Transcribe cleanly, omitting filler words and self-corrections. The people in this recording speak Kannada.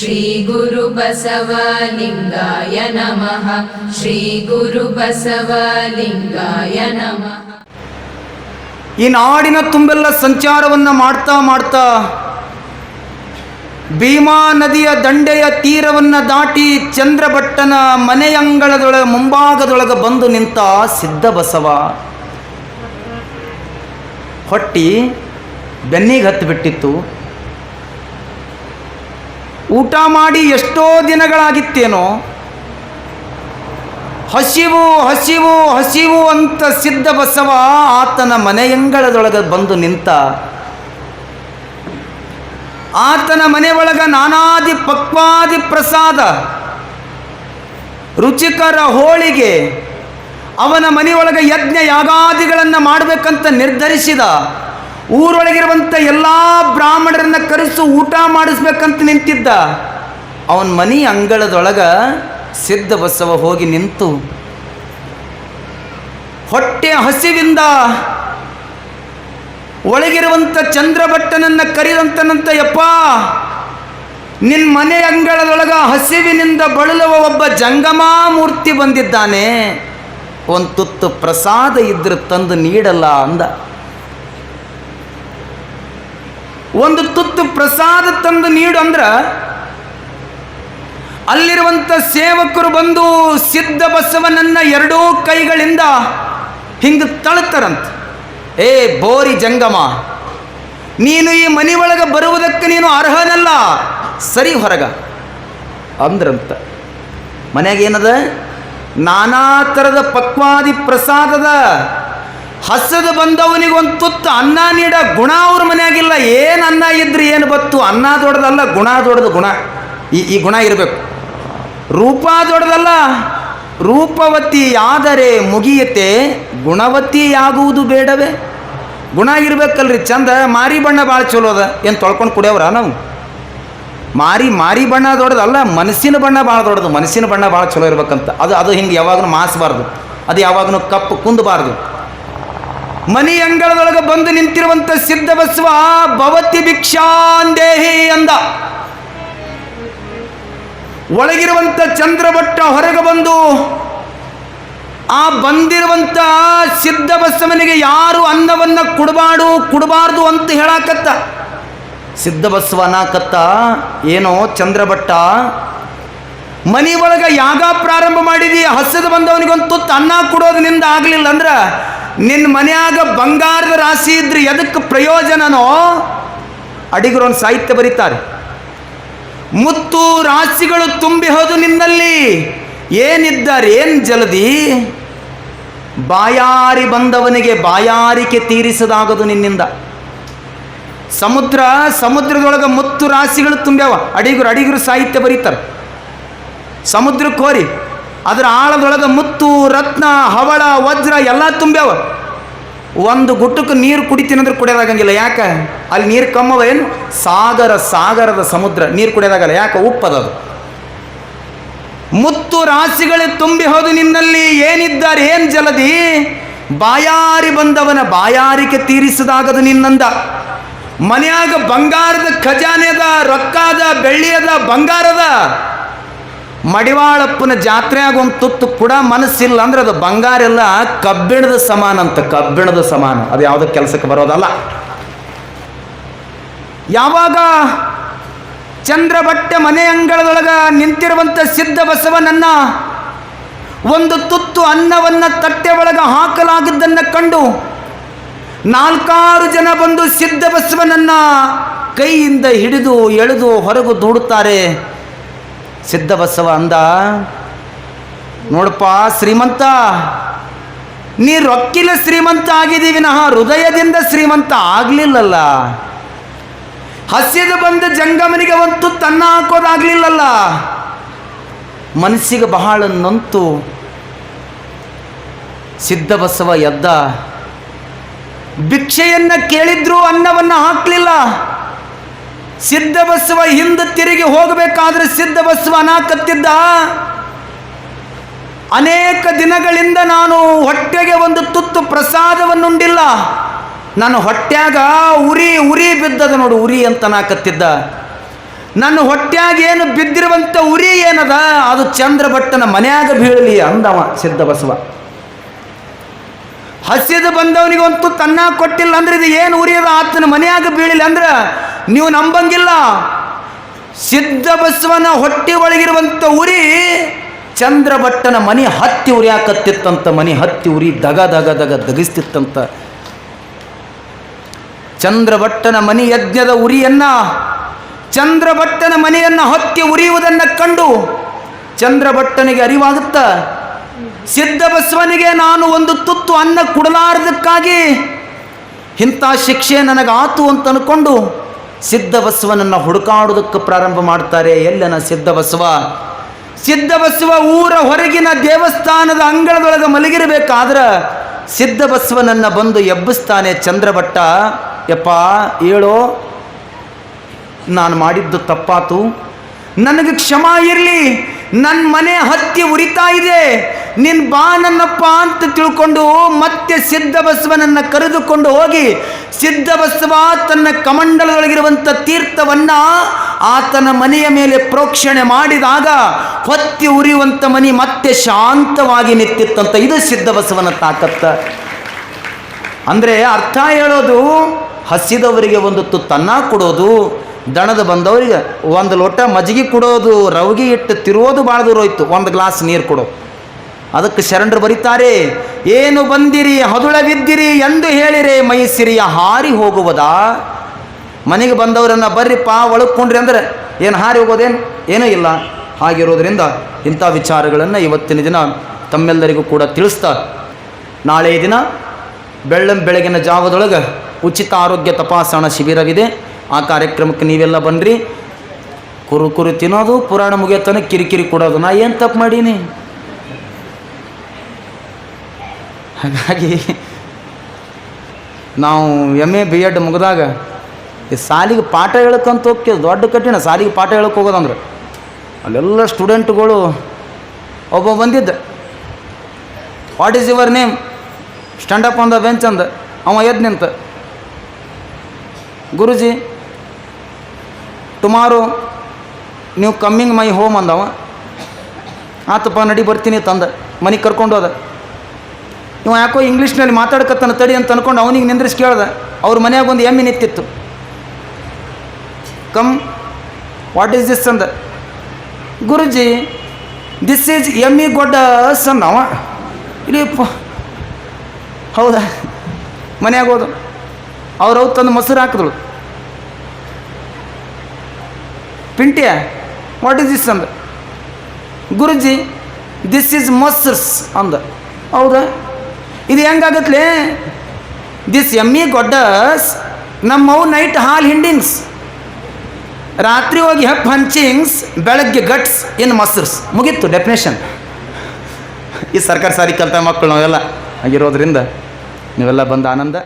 ಶ್ರೀ ಗುರು ಬಸವಲಿಂಗಾಯ ನಮಃ. ಶ್ರೀ ಗುರು ಬಸವಲಿಂಗಾಯ ನಮಃ. ಈ ನಾಡಿನ ತುಂಬೆಲ್ಲ ಸಂಚಾರವನ್ನು ಮಾಡ್ತಾ ಮಾಡ್ತಾ ಭೀಮಾ ನದಿಯ ದಂಡೆಯ ತೀರವನ್ನು ದಾಟಿ ಚಂದ್ರಭಟ್ಟನ ಮನೆಯಂಗಳದೊಳಗೆ ಮುಂಭಾಗದೊಳಗೆ ಬಂದು ನಿಂತ ಸಿದ್ಧ ಬಸವ ಹೊಟ್ಟಿ ಬೆನ್ನಿಗೆ ಹತ್ತಿ ಬಿಟ್ಟಿತ್ತು. ಊಟ ಮಾಡಿ ಎಷ್ಟೋ ದಿನಗಳಾಗಿತ್ತೇನೋ. ಹಸಿವು ಹಸಿವು ಹಸಿವು ಅಂತ ಸಿದ್ಧ ಬಸವ ಆತನ ಮನೆಯಂಗಳದೊಳಗೆ ಬಂದು ನಿಂತ. ಆತನ ಮನೆಯೊಳಗೆ ನಾನಾದಿ ಪಕ್ವಾದಿ ಪ್ರಸಾದ, ರುಚಿಕರ ಹೋಳಿಗೆ, ಅವನ ಮನೆಯೊಳಗೆ ಯಜ್ಞ ಯಾಗಾದಿಗಳನ್ನು ಮಾಡಬೇಕಂತ ನಿರ್ಧರಿಸಿದ. ಊರೊಳಗಿರುವಂಥ ಎಲ್ಲ ಬ್ರಾಹ್ಮಣರನ್ನು ಕರೆಸು ಊಟ ಮಾಡಿಸ್ಬೇಕಂತ ನಿಂತಿದ್ದ. ಅವನ ಮನೆ ಅಂಗಳದೊಳಗೆ ಸಿದ್ಧ ಬಸವ ಹೋಗಿ ನಿಂತು ಹೊಟ್ಟೆ ಹಸಿವಿಂದ ಒಳಗಿರುವಂಥ ಚಂದ್ರಭಟ್ಟನನ್ನು ಕರೆದಂತನಂತ, ಯಪ್ಪ, ನಿನ್ನ ಮನೆ ಅಂಗಳದೊಳಗೆ ಹಸಿವಿನಿಂದ ಬಳಲುವ ಒಬ್ಬ ಜಂಗಮಾ ಮೂರ್ತಿ ಬಂದಿದ್ದಾನೆ, ಒಂದು ತುತ್ತು ಪ್ರಸಾದ ಇದ್ರೆ ತಂದು ನೀಡಲ್ಲ ಅಂದ. ಒಂದು ತುತ್ತು ಪ್ರಸಾದ ತಂದು ನೀಡು ಅಂದ್ರೆ ಅಲ್ಲಿರುವಂಥ ಸೇವಕರು ಬಂದು ಸಿದ್ಧ ಬಸವನನ್ನ ಎರಡೂ ಕೈಗಳಿಂದ ಹಿಂಗೆ ತಳ್ತಾರಂತ. ಏ ಬೋರಿ ಜಂಗಮ, ನೀನು ಈ ಮನೆಯೊಳಗೆ ಬರುವುದಕ್ಕೆ ನೀನು ಅರ್ಹನಲ್ಲ, ಸರಿ ಹೊರಗ ಅಂದ್ರಂತ. ಮನೆಯಾಗ ಏನದ? ನಾನಾ ಥರದ ಪಕ್ವಾದಿ ಪ್ರಸಾದದ. ಹಸದು ಬಂದವನಿಗೆ ಒಂದು ತುತ್ತು ಅನ್ನ ನೀಡ ಗುಣ ಅವ್ರ ಮನೆಯಾಗಿಲ್ಲ. ಏನು ಅನ್ನ ಇದ್ರೆ ಏನು ಬತ್ತು? ಅನ್ನ ದೊಡ್ಡದಲ್ಲ, ಗುಣ ದೊಡ್ಡದು. ಗುಣ ಈ ಗುಣ ಇರಬೇಕು. ರೂಪ ದೊಡ್ಡದಲ್ಲ. ರೂಪವತಿ ಆದರೆ ಮುಗಿಯತೆ, ಗುಣವತಿಯಾಗುವುದು ಬೇಡವೇ? ಗುಣ ಇರಬೇಕಲ್ರಿ ಚಂದ. ಮಾರಿ ಬಣ್ಣ ಭಾಳ ಚಲೋ ಅದ. ಏನು ತೊಳ್ಕೊಂಡು ಕುಡಿಯವ್ರ ನಾವು? ಮಾರಿ ಬಣ್ಣ ದೊಡ್ಡದಲ್ಲ, ಮನಸ್ಸಿನ ಬಣ್ಣ ಭಾಳ ದೊಡ್ಡದು. ಮನಸ್ಸಿನ ಬಣ್ಣ ಭಾಳ ಚಲೋ ಇರ್ಬೇಕಂತ. ಅದು ಹಿಂಗೆ ಯಾವಾಗಲೂ ಮಾಸಬಾರ್ದು, ಅದು ಯಾವಾಗಲೂ ಕಪ್ಪು ಕುಂದಬಾರ್ದು. ಮನಿ ಅಂಗಳದೊಳಗೆ ಬಂದು ನಿಂತಿರುವಂಥ ಸಿದ್ಧ ಬಸವ ಭವತಿ ಭಿಕ್ಷಾಂದೇಹಿ ಅಂದ. ಒಳಗಿರುವಂಥ ಚಂದ್ರಭಟ್ಟ ಹೊರಗೆ ಬಂದು ಆ ಬಂದಿರುವಂಥ ಸಿದ್ಧ ಬಸವನಿಗೆ ಯಾರು ಅನ್ನವನ್ನು ಕೊಡಬಾರ್ದು ಅಂತ ಹೇಳಾಕತ್ತ. ಸಿದ್ಧ ಬಸವ ಅನ್ನಾಕತ್ತ, ಏನೋ ಚಂದ್ರಭಟ್ಟ, ಮನಿ ಒಳಗೆ ಯಾಗ ಪ್ರಾರಂಭ ಮಾಡಿದಿ, ಹಸದು ಬಂದವನಿಗೆ ಒಂದು ತುತ್ತು ಅನ್ನ ಕೊಡೋದು ನಿಂದ ಆಗಲಿಲ್ಲ ಅಂದ್ರೆ ನಿನ್ನ ಮನೆಯಾಗ ಬಂಗಾರದ ರಾಶಿ ಇದ್ರೆ ಎದಕ್ಕೆ ಪ್ರಯೋಜನನೋ? ಅಡಿಗರು ಒಂದು ಸಾಹಿತ್ಯ ಬರೀತಾರೆ, ಮುತ್ತು ರಾಶಿಗಳು ತುಂಬಿ ಹೋದು ನಿನ್ನಲ್ಲಿ, ಏನಿದ್ದಾರೆ ಏನು ಜಲದಿ, ಬಾಯಾರಿ ಬಂದವನಿಗೆ ಬಾಯಾರಿಕೆ ತೀರಿಸದಾಗದು ನಿನ್ನಿಂದ. ಸಮುದ್ರದೊಳಗೆ ಮುತ್ತು ರಾಶಿಗಳು ತುಂಬ್ಯಾವ. ಅಡಿಗರು ಸಾಹಿತ್ಯ ಬರೀತಾರೆ. ಸಮುದ್ರಕ್ಕೆ ಹೋರಿ, ಅದರ ಆಳದೊಳಗೆ ಮುತ್ತು, ರತ್ನ, ಹವಳ, ವಜ್ರ ಎಲ್ಲ ತುಂಬ್ಯಾವ. ಒಂದು ಗುಟ್ಟಕ್ಕೆ ನೀರು ಕುಡಿತೀನಂದ್ರೆ ಕುಡಿಯೋದಾಗಂಗಿಲ್ಲ. ಯಾಕೆ? ಅಲ್ಲಿ ನೀರು ಕಮ್ಮವ. ಏನು? ಸಾಗರದ ಸಮುದ್ರ, ನೀರು ಕುಡಿಯೋದಾಗಲ್ಲ. ಯಾಕೆ? ಉಪ್ಪದದು. ಮುತ್ತು ರಾಶಿಗಳು ತುಂಬಿ ಹೋದು ನಿನ್ನಲ್ಲಿ, ಏನಿದ್ದಾರೆ ಏನು ಜಲದಿ, ಬಾಯಾರಿ ಬಂದವನ ಬಾಯಾರಿಕೆ ತೀರಿಸದಾಗದು ನಿನ್ನಂದ. ಮನೆಯಾಗ ಬಂಗಾರದ ಖಜಾನೆದ, ರೊಕ್ಕದ, ಬೆಳ್ಳಿಯದ, ಬಂಗಾರದ. ಮಡಿವಾಳಪ್ಪನ ಜಾತ್ರೆಯಾಗ ಒಂದು ತುತ್ತು ಕೂಡ ಮನಸ್ಸಿಲ್ಲ ಅಂದ್ರೆ ಅದು ಬಂಗಾರ ಎಲ್ಲ ಕಬ್ಬಿಣದ ಸಮಾನ ಅಂತ. ಕಬ್ಬಿಣದ ಸಮಾನ, ಅದು ಯಾವುದೋ ಕೆಲಸಕ್ಕೆ ಬರೋದಲ್ಲ. ಯಾವಾಗ ಚಂದ್ರಭಟ್ಟೆ ಮನೆ ಅಂಗಳದೊಳಗೆ ನಿಂತಿರುವಂಥ ಸಿದ್ಧ ಬಸವನನ್ನ ಒಂದು ತುತ್ತು ಅನ್ನವನ್ನು ತಟ್ಟೆ ಒಳಗೆ ಹಾಕಲಾಗಿದ್ದನ್ನು ಕಂಡು 4-6 ಜನ ಬಂದು ಸಿದ್ಧ ಬಸವನನ್ನ ಕೈಯಿಂದ ಹಿಡಿದು ಎಳೆದು ಹೊರಗು ದೂಡುತ್ತಾರೆ. ಸಿದ್ಧ ಬಸವ ಅಂದ, ನೋಡಪ್ಪ ಶ್ರೀಮಂತ, ನೀ ರೊಕ್ಕಿಲ ಶ್ರೀಮಂತ ಆಗಿದ್ದೀವಿ ವಿನಃ ಹೃದಯದಿಂದ ಶ್ರೀಮಂತ ಆಗಲಿಲ್ಲಲ್ಲ. ಹಸಿದು ಬಂದ ಜಂಗಮನಿಗೆ ಒಂದು ತುತ್ತು ಅನ್ನ ಹಾಕೋದಾಗಲಿಲ್ಲಲ್ಲ. ಮನಸ್ಸಿಗೆ ಬಹಳ ನೊಂತು ಸಿದ್ಧ ಬಸವ ಎದ್ದ. ಭಿಕ್ಷೆಯನ್ನು ಕೇಳಿದ್ರೂ ಅನ್ನವನ್ನು ಹಾಕಲಿಲ್ಲ. ಸಿದ್ಧ ಬಸವ ಹಿಂದೆ ತಿರುಗಿ ಹೋಗಬೇಕಾದ್ರೆ ಸಿದ್ಧ ಬಸವ ಅನ್ನಾಕತ್ತಿದ್ದ, ಅನೇಕ ದಿನಗಳಿಂದ ನಾನು ಹೊಟ್ಟೆಗೆ ಒಂದು ತುತ್ತು ಪ್ರಸಾದವನ್ನುಂಡಿಲ್ಲ. ನನ್ನ ಹೊಟ್ಯಾಗ ಉರಿ ಬಿದ್ದದ ನೋಡು, ಉರಿ ಅಂತ ಅನ್ನಾಕತ್ತಿದ್ದ. ನನ್ನ ಹೊಟ್ಯಾಗ ಏನು ಬಿದ್ದಿರುವಂಥ ಉರಿ ಏನದ ಅದು ಚಂದ್ರಭಟ್ಟನ ಮನ್ಯಾಗ ಬೀಳಲಿ ಅಂದವ ಸಿದ್ಧಬಸವ. ಹಸಿದು ಬಂದವನಿಗಂತೂ ತನ್ನ ಕೊಟ್ಟಿಲ್ಲ ಅಂದ್ರೆ ಇದು ಏನು ಉರಿ ಅದ ಆತನ ಮನೆಯಾಗ ಬೀಳಿಲ್ಲ ಅಂದ್ರೆ ನೀವು ನಂಬಂಗಿಲ್ಲ. ಸಿದ್ಧಬಸವನ ಹೊಟ್ಟೆ ಒಳಗಿರುವಂಥ ಉರಿ ಚಂದ್ರಭಟ್ಟನ ಮನೆ ಹತ್ತಿ ಉರಿಯಾಕತ್ತಿತ್ತಂತ. ಮನೆ ಹತ್ತಿ ಉರಿ ದಗ ದಗ ದಗ ದಗಿಸ್ತಿತ್ತಂತ. ಚಂದ್ರಭಟ್ಟನ ಮನೆ ಯಜ್ಞದ ಉರಿಯನ್ನ, ಚಂದ್ರಭಟ್ಟನ ಮನೆಯನ್ನು ಹತ್ತಿ ಉರಿಯುವುದನ್ನು ಕಂಡು ಚಂದ್ರಭಟ್ಟನಿಗೆ ಅರಿವಾಗುತ್ತ, ಸಿದ್ಧಬಸವನಿಗೆ ನಾನು ಒಂದು ತುತ್ತು ಅನ್ನ ಕೊಡಲಾರದಕ್ಕಾಗಿ ಇಂಥ ಶಿಕ್ಷೆ ನನಗಾತು ಅಂತ ಅನ್ಕೊಂಡು ಸಿದ್ಧಬಸವನನ್ನು ಹುಡುಕಾಡೋದಕ್ಕೆ ಪ್ರಾರಂಭ ಮಾಡ್ತಾರೆ. ಎಲ್ಲನ ಸಿದ್ಧಬಸವ? ಸಿದ್ಧಬಸವ ಊರ ಹೊರಗಿನ ದೇವಸ್ಥಾನದ ಅಂಗಳದೊಳಗೆ ಮಲಗಿರಬೇಕಾದ್ರೆ ಸಿದ್ಧಬಸವನನ್ನು ಬಂದು ಎಬ್ಬಿಸ್ತಾನೆ ಚಂದ್ರಭಟ್ಟ. ಯಪ್ಪ ಹೇಳೋ, ನಾನು ಮಾಡಿದ್ದು ತಪ್ಪಾತು, ನನಗೆ ಕ್ಷಮ ಇರಲಿ, ನನ್ನ ಮನೆ ಹತ್ತಿ ಉರಿತಾ ಇದೆ, ನಿನ್ನ ಬಾ ನನ್ನಪ್ಪ ಅಂತ ತಿಳ್ಕೊಂಡು ಮತ್ತೆ ಸಿದ್ಧಬಸವನನ್ನು ಕರೆದುಕೊಂಡು ಹೋಗಿ ಸಿದ್ಧಬಸವ ತನ್ನ ಕಮಂಡಲದೊಳಗಿರುವಂಥ ತೀರ್ಥವನ್ನು ಆತನ ಮನೆಯ ಮೇಲೆ ಪ್ರೋಕ್ಷಣೆ ಮಾಡಿದಾಗ ಹೊತ್ತಿ ಉರಿಯುವಂಥ ಮನೆ ಮತ್ತೆ ಶಾಂತವಾಗಿ ನಿಂತಿತ್ತಂತ. ಇದು ಸಿದ್ಧಬಸವನ ತಾಕತ್ತ. ಅಂದರೆ ಅರ್ಥ ಹೇಳೋದು, ಹಸಿದವರಿಗೆ ಒಂದು ತುತ್ತನ್ನ ಕೊಡೋದು, ದಣದ ಬಂದವರಿಗೆ ಒಂದು ಲೋಟ ಮಜ್ಜಿಗೆ ಕೊಡೋದು, ರವಿಗೆ ಇಟ್ಟು ತಿರುವುದು ಭಾಳ ದೂರ ಹೋಯ್ತು, ಒಂದು ಗ್ಲಾಸ್ ನೀರು ಕೊಡೋ. ಅದಕ್ಕೆ ಶರಣರು ಬರೀತಾರೆ, ಏನು ಬಂದಿರಿ ಹದುಳವಿದ್ದಿರಿ ಎಂದು ಹೇಳಿರೆ ಮೈಸಿರಿಯ ಹಾರಿ ಹೋಗುವುದಾ. ಮನೆಗೆ ಬಂದವರನ್ನು ಬರ್ರಿಪ್ಪ ಒಳಕೊಂಡ್ರಿ ಅಂದರೆ ಏನು ಹಾರಿ ಹೋಗೋದೇನು? ಏನೂ ಇಲ್ಲ. ಹಾಗಿರೋದ್ರಿಂದ ಇಂಥ ವಿಚಾರಗಳನ್ನು ಇವತ್ತಿನ ದಿನ ತಮ್ಮೆಲ್ಲರಿಗೂ ಕೂಡ ತಿಳಿಸ್ತಾ, ನಾಳೆಯ ದಿನ ಬೆಳಗಿನ ಜಾವದೊಳಗೆ ಉಚಿತ ಆರೋಗ್ಯ ತಪಾಸಣಾ ಶಿಬಿರವಿದೆ. ಆ ಕಾರ್ಯಕ್ರಮಕ್ಕೆ ನೀವೆಲ್ಲ ಬನ್ನಿರಿ. ಕುರು ತಿನ್ನೋದು, ಪುರಾಣ ಮುಗಿಯತನ ಕಿರಿಕಿರಿ ಕೊಡೋದು, ನಾ ಏನು ತಪ್ಪು ಮಾಡೀನಿ? ಹಾಗಾಗಿ ನಾವು MA B.Ed ಮುಗಿದಾಗ ಈ ಸಾಲಿಗೆ ಪಾಠ ಹೇಳಕ್ಕಂತ ಹೋಗ್ತೀವಿ. ದೊಡ್ಡ ಕಠಿಣ ಸಾಲಿಗೆ ಪಾಠ ಹೇಳಕ್ಕೆ ಹೋಗೋದಂದ್ರೆ ಅಲ್ಲೆಲ್ಲ ಸ್ಟೂಡೆಂಟ್ಗಳು ಒಬ್ಬ ಬಂದಿದ್ದ, what is your name, stand up on the bench ಅಂದ. ಅವ ಎದ್ದು ನಿಂತ, ಗುರುಜಿ ಟುಮಾರೋ ನೀವು ಕಮ್ಮಿಂಗ್ ಮೈ ಹೋಮ್ ಅಂದವ. ಆತಪ್ಪ ನಡಿ ಬರ್ತೀನಿ ತಂದ, ಮನೆಗೆ ಕರ್ಕೊಂಡು ಹೋದ. ಇವ ಯಾಕೋ ಇಂಗ್ಲೀಷ್ನಲ್ಲಿ ಮಾತಾಡ್ಕತ್ತಾನ ತಡಿ ಅಂತ ಅಂದ್ಕೊಂಡು ಅವನಿಗೆ ನಿಂದ್ರಿಸಿ ಕೇಳ್ದ. ಅವ್ರ ಮನೆಯಾಗ ಒಂದು ಎಮ್ಮೆ ನಿಂತಿತ್ತು. ಕಮ್, ವಾಟ್ ಈಸ್ ದಿಸ್ ಅಂದ. ಗುರುಜಿ ದಿಸ್ ಈಸ್ ಎಮ್ಮಿ ಗೊಡ್ಡಸ್ ಅಂದವ. ಇಲ್ಲಪ್ಪ, ಹೌದಾ? ಮನೆಯಾಗ ಹೋದು ಅವ್ರವ್ ತಂದು ಮೊಸರು ಹಾಕಿದಳು. ಪಿಂಟಿಯ ವಾಟ್ ಈಸ್ ದಿಸ್ ಅಂದ. ಗುರುಜಿ ದಿಸ್ ಈಸ್ ಮೊಸರ್ಸ್ ಅಂದ. ಹೌದಾ? ಇದು ಹೆಂಗಾಗತ್ಲೆ? ದಿಸ್ ಎಮ್ಮಿ ಗೊಡ್ಡಸ್, ನಮ್ಮವು ನೈಟ್ ಹಾಲ್ ಹಿಂಡಿಂಗ್ಸ್, ರಾತ್ರಿ ಹೋಗಿ ಹೆಪ್ ಹಂಚಿಂಗ್ಸ್, ಬೆಳಗ್ಗೆ ಗಟ್ಸ್ ಇನ್ ಮೊಸರ್ಸ್. ಮುಗೀತು ಡೆಫಿನೇಷನ್. ಈ ಸರ್ಕಾರ ಸಾರಿ ಕಲಿತ ಮಕ್ಕಳು ನಾವೆಲ್ಲ ಆಗಿರೋದ್ರಿಂದ ನೀವೆಲ್ಲ ಬಂದ ಆನಂದ.